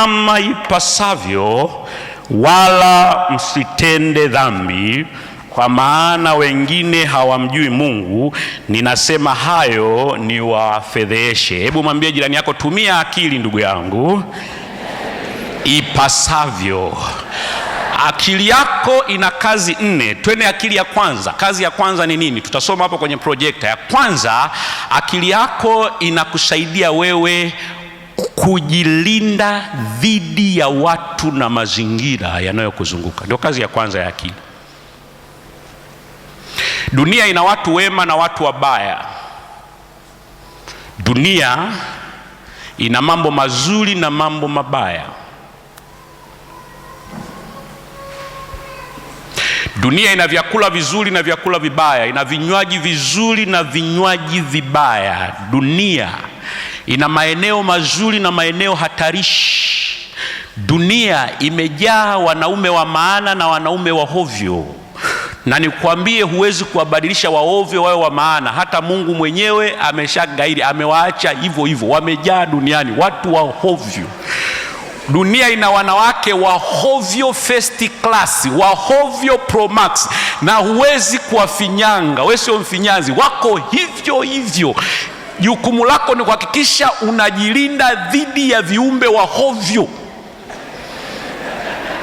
kama ipasavyo, wala msitende dhambi, kwa maana wengine hawamjui Mungu. Ninasema hayo ni wafedheshe. Hebu mwambie jirani yako, tumia akili ndugu yangu ipasavyo. Akili yako ina kazi 4. Twende akili ya kwanza. Kazi ya kwanza ni nini? Tutasoma hapo kwenye projekta. Ya kwanza, akili yako inakusaidia wewe kujilinda dhidi ya watu na mazingira yanayokuzunguka. Ndio kazi ya kwanza ya akili. Dunia ina watu wema na watu wabaya. Dunia ina mambo mazuri na mambo mabaya. Dunia ina vyakula vizuri na vyakula vibaya, ina vinywaji vizuri na vinywaji vibaya. Dunia ina maeneo mazuri na maeneo hatarishi. Dunia imejaa wanaume wa maana na wanaume wa hovyo. Na nikwambie, huwezi kuwabadilisha waovyo wawe wa maana. Hata Mungu mwenyewe ameshagairi, amewaacha hivyo hivyo, wamejaa duniani watu wa hovyo. Dunia ina wanawake wa hovyo first class, wa hovyo pro max, na huwezi kuwafinyanga. Wewe sio mfinyanzi, wako hivyo hivyo. Jukumu lako ni kuhakikisha unajilinda dhidi ya viumbe wa hovyo.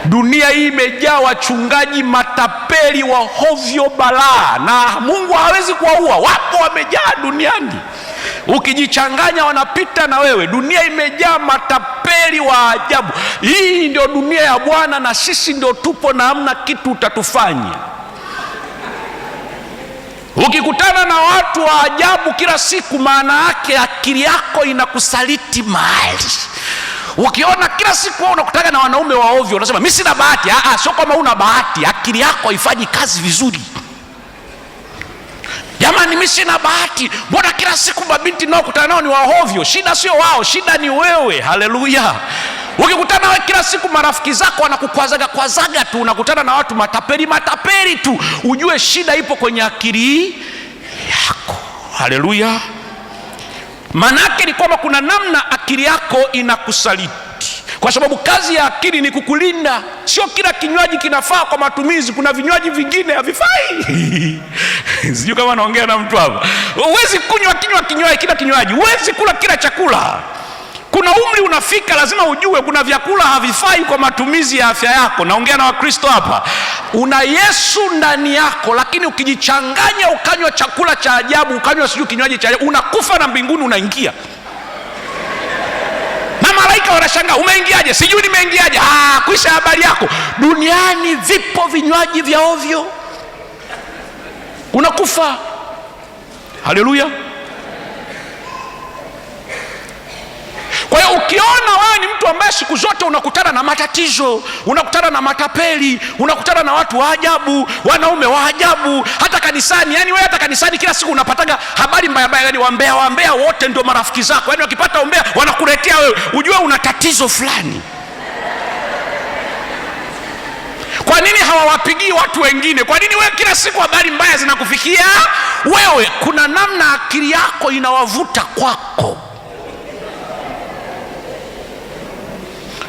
Dunia hii imejaa wachungaji matapeli wa hovyo balaa, na Mungu hawezi kuwaua. Wapo wamejaa duniani, ukijichanganya wanapita na wewe. Dunia imejaa matapeli wa ajabu. Hii ndio dunia ya Bwana, na sisi ndio tupo na hamna kitu utatufanya. Ukikutana na watu wa ajabu kila siku, maana yake akili yako inakusaliti mahali. Ukiona kila siku unakutana na wanaume wa ovyo, unasema mimi sina bahati. Sio kama una bahati, akili yako haifanyi kazi vizuri. Jamani, mimi sina bahati, mbona kila siku mabinti nao kutana nao ni wa ovyo? Shida sio wao, shida ni wewe. Haleluya. Ukikutana wewe kila siku marafiki zako wanakukwazaga tu, unakutana na watu matapeli tu, ujue shida ipo kwenye akili yako. Haleluya. Manake ni kwamba kuna namna akili yako inakusaliti, kwa sababu kazi ya akili ni kukulinda. Sio kila kinywaji kinafaa kwa matumizi, kuna vinywaji vingine havifai. Sijui kama naongea na mtu hapa. Huwezi kunywa kila kinywaji, huwezi kula kila chakula. Kuna umri unafika, lazima ujue kuna vyakula havifai kwa matumizi ya afya yako. Naongea na Wakristo hapa. Una Yesu ndani yako, lakini ukijichanganya ukanywa chakula cha ajabu, ukanywa sijui kinywaji cha ajabu, unakufa na mbinguni unaingia. Na malaika wanashangaa, umeingiaje? Sijui nimeingiaje. Kuisha habari yako. Duniani vipo vinywaji vya ovyo, unakufa. Haleluya. Kwa hiyo ukiona wewe ni mtu ambaye siku zote unakutana na matatizo, unakutana na matapeli, unakutana na watu wa ajabu, wanaume wa ajabu, hata kanisani, yani wewe hata kanisani kila siku unapataga habari mbaya, yani wambea wote ndio marafiki zako. Yani wakipata umbea wanakuletea wewe, ujue una tatizo fulani. Kwa nini hawawapigii watu wengine? Kwa nini wewe kila siku habari mbaya zinakufikia wewe? Kuna namna akili yako inawavuta kwako.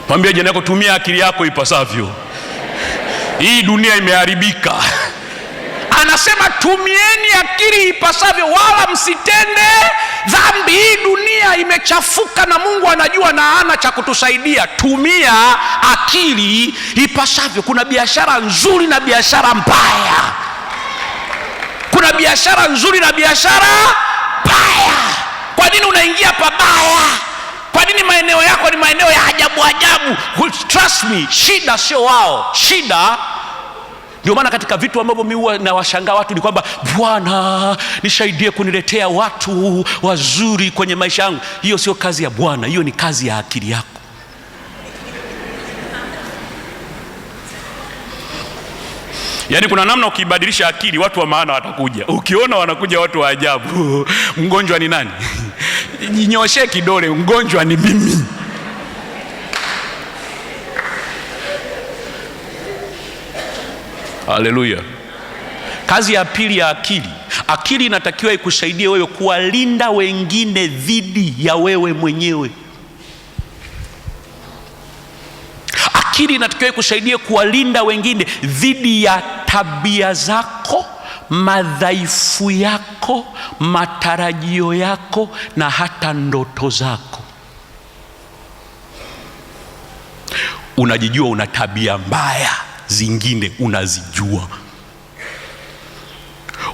Mwambie jirani yako, tumia akili yako ipasavyo. Hii dunia imeharibika. Anasema tumieni akili ipasavyo, wala msitende dhambi. Hii dunia imechafuka na Mungu anajua na ana cha kutusaidia. Tumia akili ipasavyo. Kuna biashara nzuri na biashara mbaya. Kuna biashara nzuri na biashara mbaya. Kwa nini unaingia pabaya? Kwa nini maeneo yako ni maeneo ya ajabu? Trust me, shida sio wao, shida. Ndio maana katika vitu ambavyo mimi huwa nawashangaa watu ni kwamba, Bwana nisaidie kuniletea watu wazuri kwenye maisha yangu. Hiyo sio kazi ya Bwana, hiyo ni kazi ya akili yako. Yaani kuna namna ukibadilisha akili, watu wa maana watakuja. Ukiona wanakuja watu wa ajabu, mgonjwa ni nani? Jinyoshe kidole, mgonjwa ni mimi. Haleluya. Kazi ya pili ya akili. Akili inatakiwa ikusaidie wewe kuwalinda wengine dhidi ya wewe mwenyewe. Akili inatakiwa ikusaidie kuwalinda wengine dhidi ya tabia zako, madhaifu yako, matarajio yako na hata ndoto zako. Unajijua una tabia mbaya, zingine unazijua.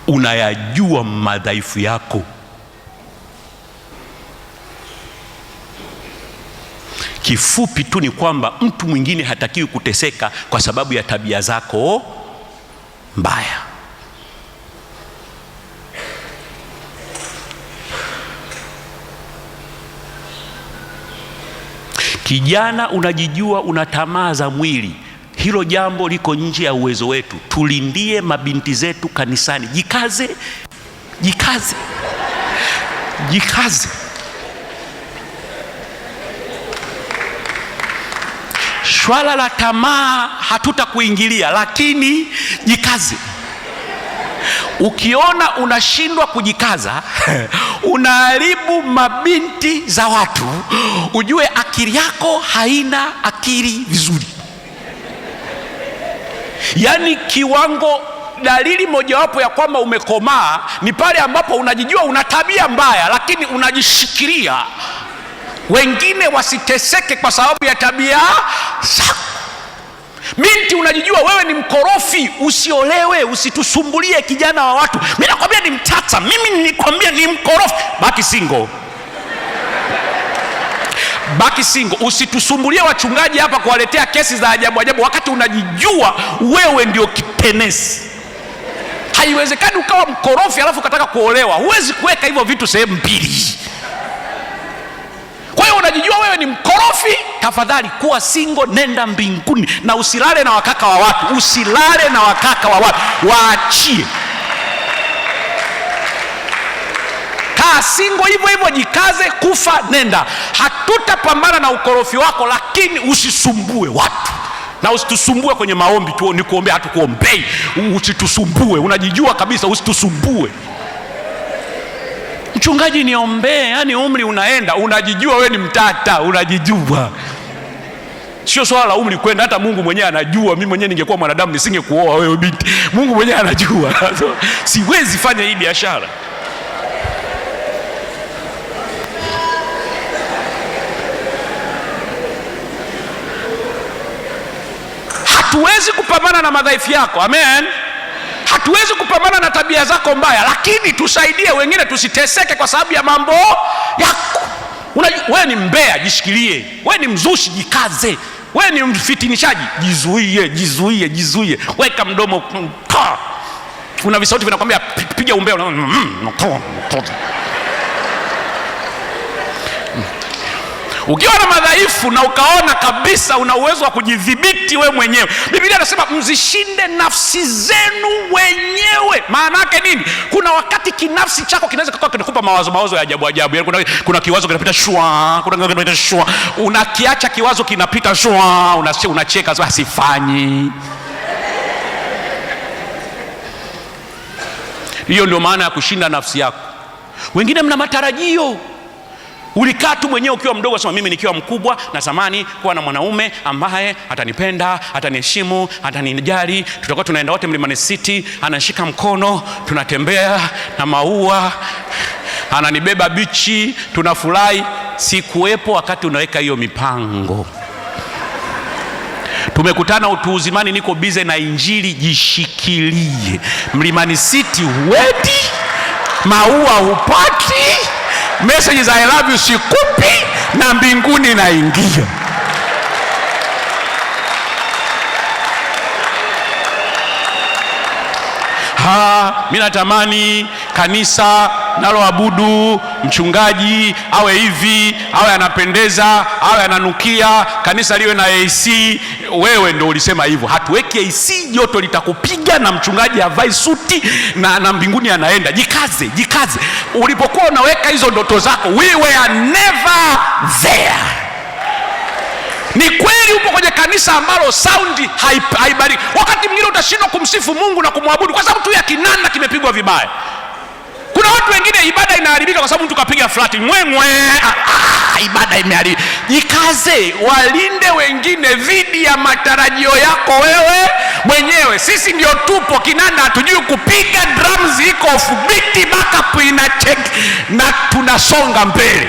Unayajua madhaifu yako. Kifupi tu ni kwamba mtu mwingine hatakiwi kuteseka kwa sababu ya tabia zako mbaya. Kijana, unajijua una tamaa za mwili. Hilo jambo liko nje ya uwezo wetu. Tulindie mabinti zetu kanisani. Jikaze, jikaze, jikaze. Swala la tamaa hatutakuingilia, lakini jikaze. Ukiona unashindwa kujikaza, unaharibu mabinti za watu, ujue akili yako haina akili vizuri. Yaani kiwango, dalili mojawapo ya kwamba umekomaa ni pale ambapo unajijua una tabia mbaya, lakini unajishikilia wengine wasiteseke kwa sababu ya tabia zako. Binti, unajijua wewe ni mkorofi, usiolewe, usitusumbulie kijana wa watu. Mimi nakwambia ni mtata, mimi nilikwambia ni mkorofi. Baki single. Baki single. Usitusumbulie wachungaji hapa kuwaletea kesi za ajabu ajabu wakati unajijua wewe ndio kipenesi. Haiwezekani ukawa mkorofi alafu ukataka kuolewa. Huwezi kuweka hivyo vitu sehemu mbili. Kwa hiyo unajijua wewe ni mkorofi, tafadhali kuwa single, nenda mbinguni. Na usilale na wakaka wa watu. Usilale na wakaka wa watu. Waachie. Kaa single hivyo hivyo, jikaze, kufa nenda. Hatutapambana na ukorofi wako, lakini usisumbue watu. Na usitusumbue kwenye maombi tu, ni kuombea, hatukuombei. Usitusumbue, unajijua kabisa, usitusumbue. Mchungaji niombee, yani umri unaenda, unajijua wewe ni mtata, unajijua. Sio swala la umri kwenda, hata Mungu mwenyewe anajua. Mimi mwenyewe ningekuwa mwanadamu nisingekuoa wewe binti. Mungu mwenyewe anajua. Siwezi fanya hii biashara. Hatuwezi kupambana na madhaifu yako. Amen. Hatuwezi kupambana na tabia zako mbaya, lakini tusaidie wengine tusiteseke kwa sababu ya mambo yako. Wewe ni mbea, jishikilie. Wewe ni mzushi, jikaze. Wewe ni mfitinishaji, jizuie, jizuie, jizuie. Weka mdomo. Kuna visauti vinakwambia piga umbea. Ukiwa na madhaifu na ukaona kabisa una uwezo wa kujidhibiti wewe mwenyewe, Biblia inasema mzishinde nafsi zenu wenyewe. Maana yake nini? Kuna wakati kinafsi chako kinaweza kuwa kinakupa mawazo ya ajabu ajabu. Yaani kuna kiwazo kinapita shwa, kuna kinapita shwa. Unakiacha kiwazo kinapita shwa, unacheka sasa, sifanyi. Hiyo ndio maana ya kushinda nafsi yako. Wengine mna matarajio. Ulikaa tu mwenyewe ukiwa mdogo, sema mimi nikiwa mkubwa natamani kuwa na mwanaume ambaye atanipenda, ataniheshimu, atanijali. Tutakuwa tunaenda wote Mlimani City, anashika mkono, tunatembea na maua, ananibeba bichi, tunafurahi. Sikuwepo wakati unaweka hiyo mipango. Tumekutana utu uzimani, niko bize na injili, jishikilie. Mlimani City huendi, maua hupati, messages I love you sikupi, na mbinguni naingia. Mimi natamani kanisa naloabudu, mchungaji awe hivi, awe anapendeza, awe ananukia, kanisa liwe na AC. Wewe ndio ulisema hivyo. Hatuweki AC, joto litakupiga, na mchungaji avai suti na mbinguni anaenda. Jikaze, jikaze. Ulipokuwa unaweka hizo ndoto zako, we were never there. Ni kweli upo kwenye kanisa ambalo saundi haibariki. Wakati mwingine utashindwa kumsifu Mungu na kumwabudu kwa sababu tu ya kinanda kimepigwa vibaya. Kuna watu wengine ibada inaharibika kwa sababu mtu kapiga flati. Ibada imeharibika. Jikaze, walinde wengine imezidi ya matarajio yako wewe mwenyewe. Sisi ndio tupo kinanda, hatujui kupiga, drums iko off beat, backup ina check na tunasonga mbele.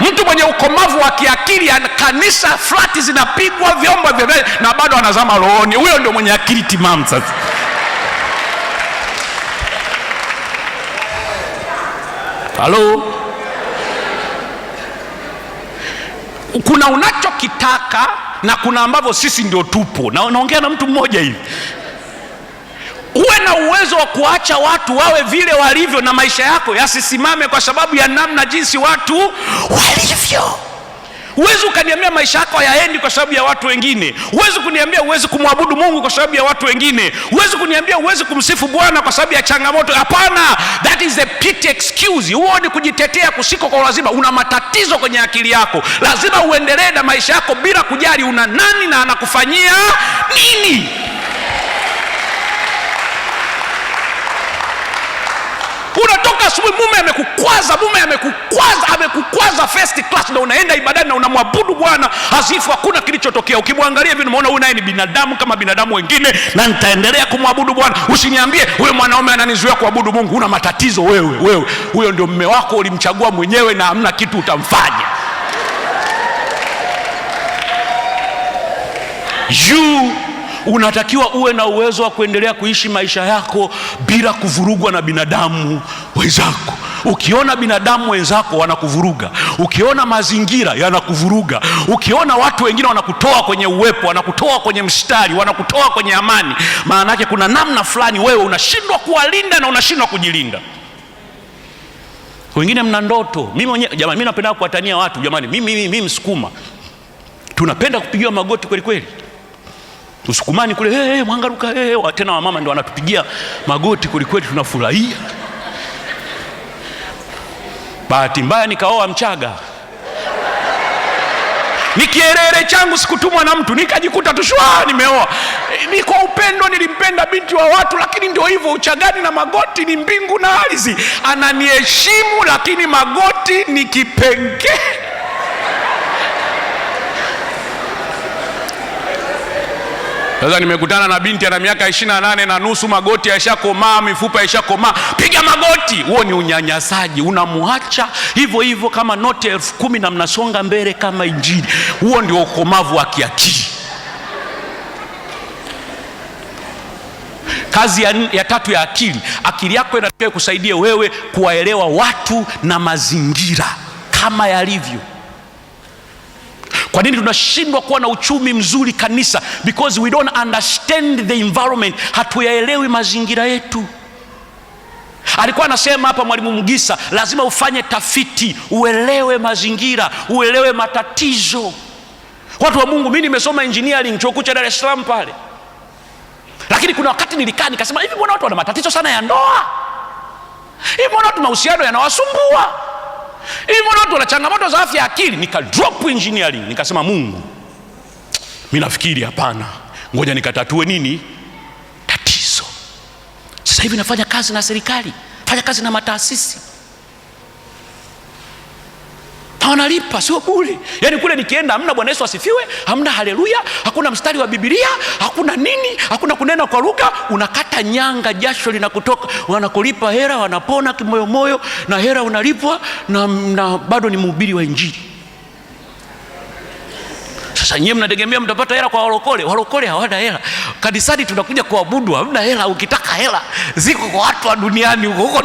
Mtu mwenye ukomavu wa kiakili, kanisa flat zinapigwa, vyombo vya na bado anazama rohoni, huyo ndio mwenye akili timamu. Sasa halo, kuna unachokitaka na kuna ambavyo sisi ndio tupo. Na naongea na mtu mmoja hivi, uwe na uwezo wa kuacha watu wawe vile walivyo na maisha yako yasisimame kwa sababu ya namna jinsi watu walivyo. Huwezi ukaniambia maisha yako hayaendi kwa sababu ya watu wengine. Huwezi kuniambia huwezi kumwabudu Mungu kwa sababu ya watu wengine. Huwezi kuniambia huwezi kumsifu Bwana kwa sababu ya changamoto. Hapana, that is a petty excuse. Huo ni kujitetea kusiko kwa lazima. Una matatizo kwenye akili yako, lazima uendelee na maisha yako bila kujali una nani na anakufanyia nini. Unatoka asubuhi, mume amekukwaza first class, na unaenda ibadani na unamwabudu Bwana asifu hakuna kilichotokea. Ukimwangalia hivi unaona huyu naye ni binadamu kama binadamu wengine, na nitaendelea kumwabudu Bwana. Usiniambie huyo mwanaume ananizuia kuabudu Mungu. Una matatizo wewe. Huyo ndio mume wako, ulimchagua mwenyewe na hamna kitu utamfanya. Unatakiwa uwe na uwezo wa kuendelea kuishi maisha yako bila kuvurugwa na binadamu wenzako. Ukiona binadamu wenzako wanakuvuruga, ukiona mazingira yanakuvuruga, ukiona watu wengine wanakutoa kwenye uwepo, wanakutoa kwenye mstari, wanakutoa kwenye amani, maana yake kuna namna fulani wewe unashindwa kuwalinda na unashindwa kujilinda. Wengine mna ndoto. Mimi mwenyewe jamani, mimi napenda kuwatania watu jamani. Mimi Msukuma, tunapenda kupigiwa magoti kweli kweli. Usukumani kule Mwangaruka tena wamama ndio wanatupigia magoti kweli, tunafurahia. Bahati mbaya nikaoa Mchaga, ni kielele changu, sikutumwa na mtu, nikajikuta tu nimeoa. Ni kwa upendo, nilimpenda binti wa watu, lakini ndio hivyo, Uchagani na magoti ni mbingu na ardhi. Ananiheshimu lakini magoti ni kipengee. Sasa nimekutana na binti ana miaka 28 na nusu, magoti yashakomaa, mifupa yashakomaa, piga magoti. Huo ni unyanyasaji. Unamwacha hivyo kama noti 10,000 na mnasonga mbele kama injili. Huo ndio ukomavu wa kiakili. Kazi ya tatu ya akili yako inatakiwa kusaidia wewe kuwaelewa watu na mazingira kama yalivyo. Kwa nini tunashindwa kuwa na uchumi mzuri kanisa? Because we don't understand the environment. Hatuyaelewi mazingira yetu. Alikuwa anasema hapa Mwalimu Mugisa, lazima ufanye tafiti, uelewe mazingira, uelewe matatizo. Watu wa Mungu, mimi nimesoma engineering chuo kikuu cha Dar es Salaam pale. Lakini kuna wakati nilikaa nikasema, hivi mbona watu wana matatizo sana ya ndoa? Hivi mbona watu mahusiano yanawasumbua? Hivi mbona watu wana changamoto za afya ya akili? Nika drop engineering, nikasema Mungu, mimi nafikiri hapana, ngoja nikatatue nini tatizo. Sasa hivi nafanya kazi na serikali, fanya kazi na mataasisi, wanalipa, sio bure. Yaani kule nikienda hamna Bwana Yesu asifiwe, hamna haleluya, hakuna mstari wa Biblia, hakuna nini, hakuna kunena kwa lugha. Unakata nyanga, jasho linakutoka, wanakulipa hela, wanapona kimoyomoyo na hela unalipwa, na bado ni mhubiri wa injili. Sasa nyinyi mnategemea mtapata hela kwa walokole. Walokole hawana hela. Kanisani tunakuja kuabudu, hamna hela. Ukitaka hela ziko kwa watu wa duniani huko.